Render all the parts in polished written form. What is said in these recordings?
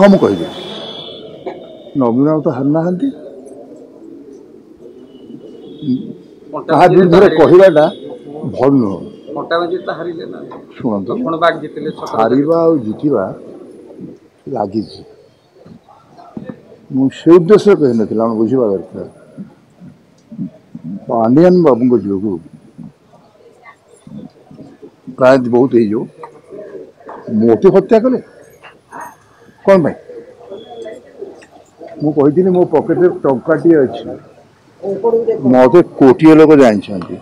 हाँ मुझे कही नवीन राउत हारि ना ता विरुद्ध कहवाटा भल नुह शुणु हार जितवा लगी मुझे उद्देश्य कही ना बुझा दरकार पांडियान बाबू झील को प्राय बहुत हो मोटे हत्या कले कौन भाई मुझे मो पकेट टाटी अच्छी मत कोटे लोग जानते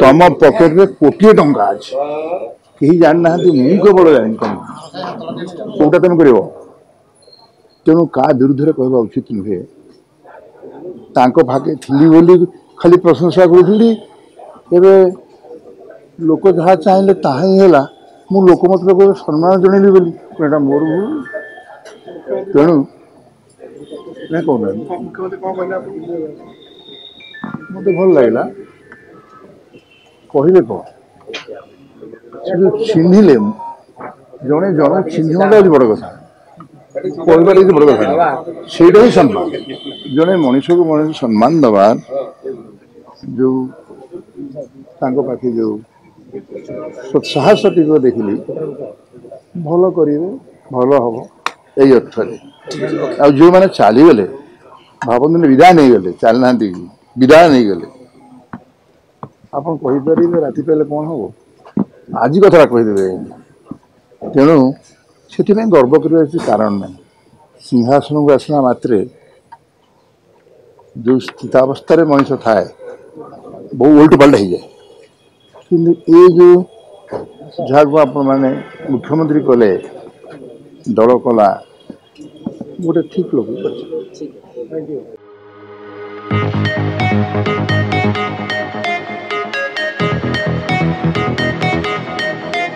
तुम पकेट में कोटे टंका अच्छी कहीं जाना मुझे केवल जानी कौटा तुम कर तेणु क्या विरुद्ध कहवा उचित नुहे भागे थी बोली खाली प्रशंसा करी लोक जहाँ चाहिए ताही है मु लोकमत सम्मान जनइली बोली मोर भूल तेणु कहना मत भल लगे कहले कौन जो चिन्हले जड़े जन चिन्हटा हूँ बड़ कथा कहबार बड़ कथा से सम्मान जड़े मनीष को मनीष सम्मान दबा जो पाखे जो साहस टी देखिली भल करेंगे भल हम यही अर्थ जो मैंने चलीगले भावती विदाय नहीं गले चलना विदाय नहीं गले आप राति पहले कौन हम आज कथा कहीदे तेणु से गर्व कर कारण ना सिंहासन को आसला मात्रे जो स्थितावस्था मनीष थाए बहुत उल्ट पलट हो जाए कि ये जो जहाँ को आप मैंने मुख्यमंत्री कले दल कला गोटे ठीक लोग।